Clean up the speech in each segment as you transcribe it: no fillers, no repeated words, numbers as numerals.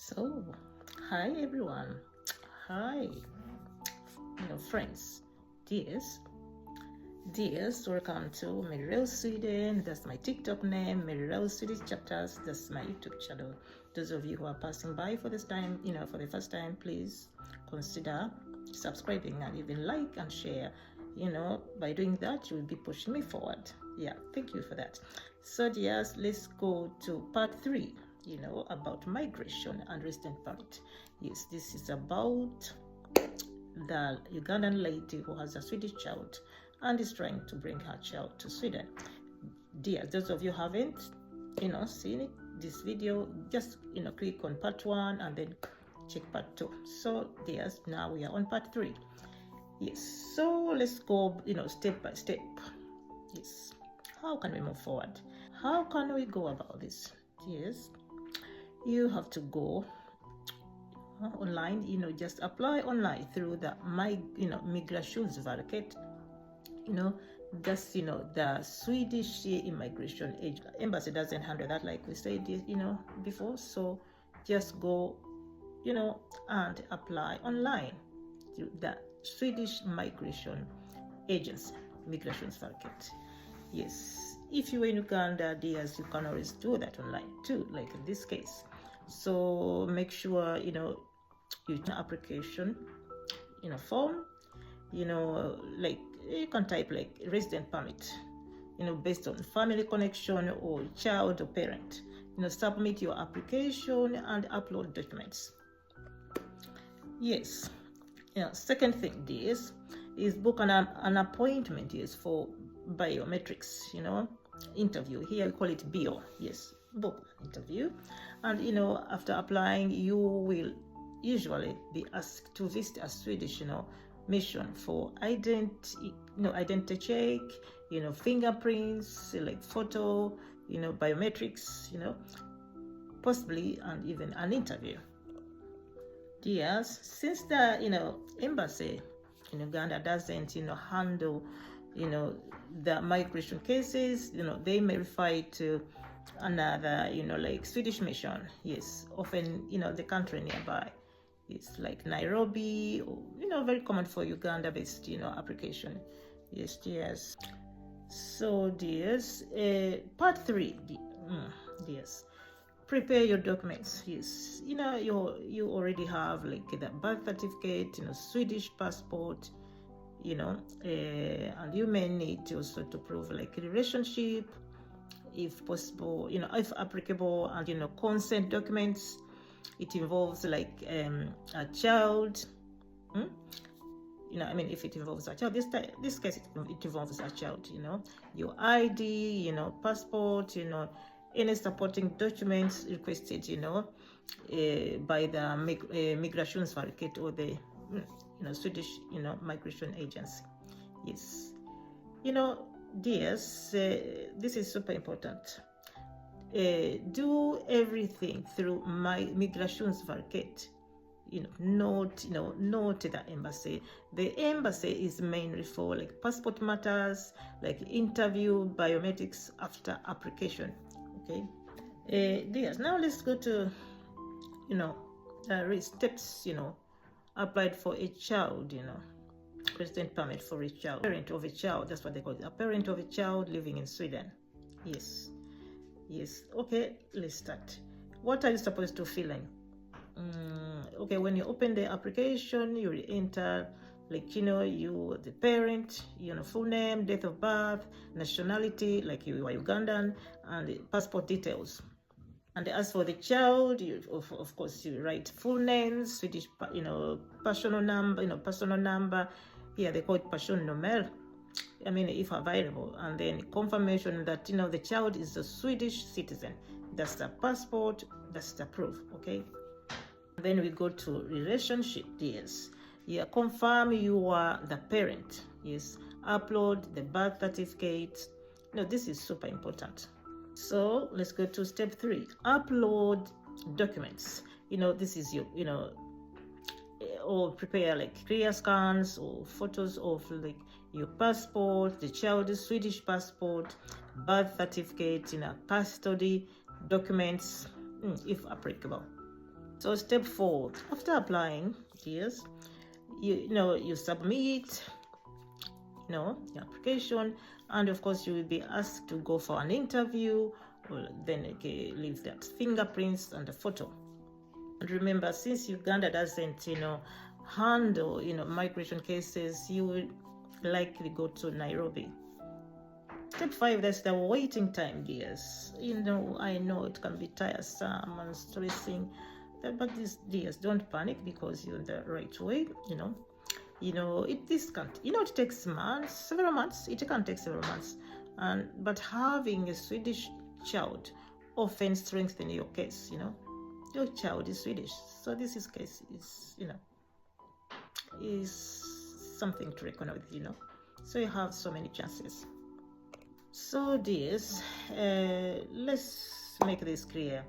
So, hi everyone. Hi, friends, dears, welcome to Mary Rose Sweden. That's my TikTok name, Mary Rose Swedish Chapters. That's my YouTube channel. Those of you who are passing by for this time, for the first time, please consider subscribing and even like and share. By doing that, you will be pushing me forward. Yeah, thank you for that. So, dears, let's go to part 3. About migration and resident permit. Yes, this is about the Ugandan lady who has a Swedish child and is trying to bring her child to Sweden. Dear, those of you haven't, seen it, this video, just, click on part 1 and then check part 2. So, dears, now we are on part 3. Yes, so let's go, step by step. Yes, how can we move forward? How can we go about this? Yes, you have to go online, just apply online through the Migrationsverket. That's the Swedish immigration embassy doesn't handle that, like we said, before. So just go, and apply online through the Swedish migration agency, Migrationsverket. Yes, if you're in Uganda, dears, you can always do that online too, like in this case. So make sure you application form, like you can type like resident permit, based on family connection or child or parent. Submit your application and upload documents. Yes. Second thing, is book an appointment, for biometrics, interview. Here we call it bio. Yes, book an interview. And after applying, you will usually be asked to visit a Swedish mission for identity check, fingerprints, like photo, biometrics, possibly, and even an interview. Yes, since the embassy in Uganda doesn't handle the migration cases, they may refer to another like Swedish mission. Yes, often the country nearby. It's like Nairobi, or very common for Uganda based application. Yes. So dears, part 3, yes, prepare your documents. Yes, you already have like the birth certificate, Swedish passport, and you may need also to prove like a relationship, if possible, if applicable, and consent documents. It involves like a child. If it involves a child, this case it involves a child. Your ID, passport, any supporting documents requested, by the Migrationsverket or the Swedish migration agency. Yes, dears, this is super important. Do everything through my Migrationsverket. Not the embassy. The embassy is mainly for like passport matters, like interview, biometrics after application. Okay, dears, now let's go to steps. Applied for a child. Resident permit for a child, parent of a child. That's what they call it, a parent of a child living in Sweden. Yes. Okay, let's start. What are you supposed to fill in? Okay, when you open the application, you will enter like you, the parent, full name, date of birth, nationality, like you are Ugandan, and passport details. And as for the child, you of course you write full names, Swedish personal number. Here they call it personnummer, if available, and then confirmation that the child is a Swedish citizen. That's the passport, that's the proof. Okay, then we go to relationship. Yes, confirm you are the parent. Yes, upload the birth certificate. This is super important. So let's go to step 3, upload documents. This is your or prepare like clear scans or photos of like your passport, the child's Swedish passport, birth certificate, custody documents, if applicable. So step 4, after applying, yes, you submit your application, and of course you will be asked to go for an interview. Well, then leave that fingerprints and the photo. And remember, since Uganda doesn't handle migration cases, you will likely go to Nairobi. Step 5, that's the waiting time, dears. I know it can be tiresome and stressing, but these dears, don't panic, because you're in the right way. It takes months, several months. It can take several months, but having a Swedish child often strengthens your case. Your child is Swedish, so this case is something to reckon with. So you have so many chances. So dears, let's make this clear.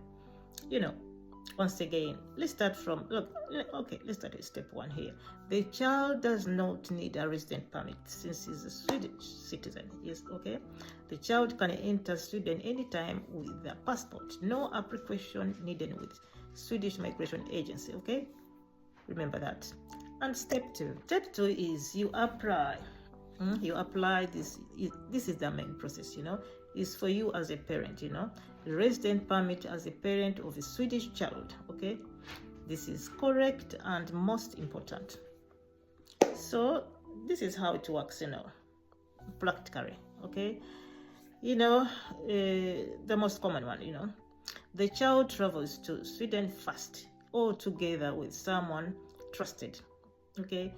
Once again, let's start with step 1 here. The child does not need a resident permit since he's a Swedish citizen. Yes, okay. The child can enter Sweden anytime with a passport. No application needed with Swedish Migration Agency. Okay, remember that. And step 2. Step 2 is you apply. You apply this. This is the main process. Is for you as a parent. Resident permit as a parent of a Swedish child. Okay, this is correct and most important. So this is how it works, practically. Okay, the most common one, the child travels to Sweden first, or together with someone trusted. Okay,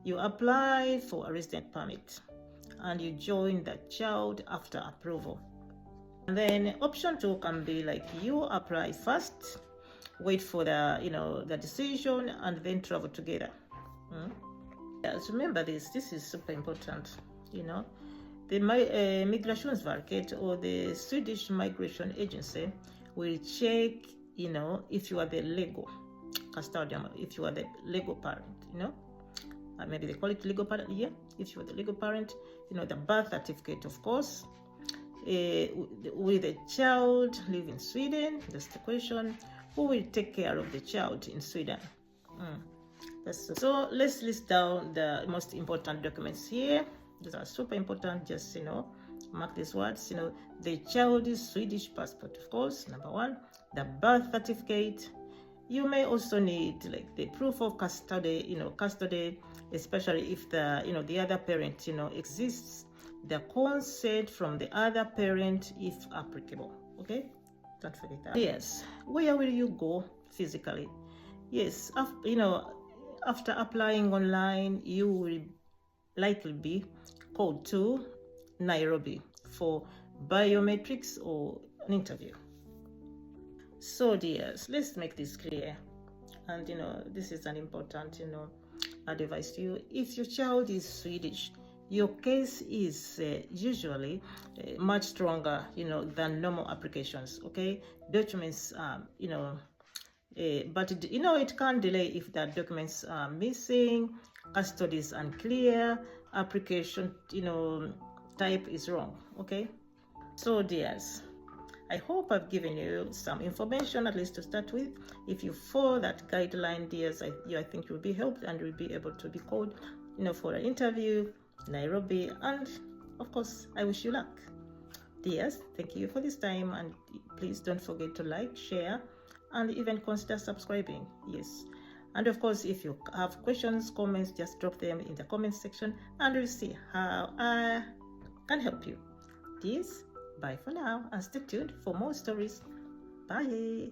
you apply for a resident permit and you join the child after approval. And then option 2 can be like you apply first, wait for the decision, and then travel together. Yes, remember this is super important. The Migrationsverket, or the Swedish Migration Agency, will check if you are the legal custodian, if you are the legal parent. Maybe they call it legal parent. Yeah, if you are the legal parent, the birth certificate, of course. Will the child live in Sweden? That's the question. Who will take care of the child in Sweden? So let's list down the most important documents here. These are super important. Just mark these words. The child's Swedish passport, of course, number 1. The birth certificate. You may also need like the proof of custody. Custody, especially if the other parent exists. The consent from the other parent, if applicable. Okay, don't forget that. Yes, where will you go physically? Yes, after applying online, you will likely be called to Nairobi for biometrics or an interview. So dears, let's make this clear. And this is an important advice to you. If your child is Swedish, your case is usually much stronger than normal applications. Okay, documents but it can delay if the documents are missing, custody is unclear, application type is wrong. Okay, so dears, I hope I've given you some information at least to start with. If you follow that guideline, dears, I think you'll be helped and you'll be able to be called for an interview, Nairobi, and of course I wish you luck. Dears, thank you for this time, and please don't forget to like, share, and even consider subscribing. Yes, and of course if you have questions, comments, just drop them in the comment section and we'll see how I can help you. Dears, bye for now and stay tuned for more stories. Bye.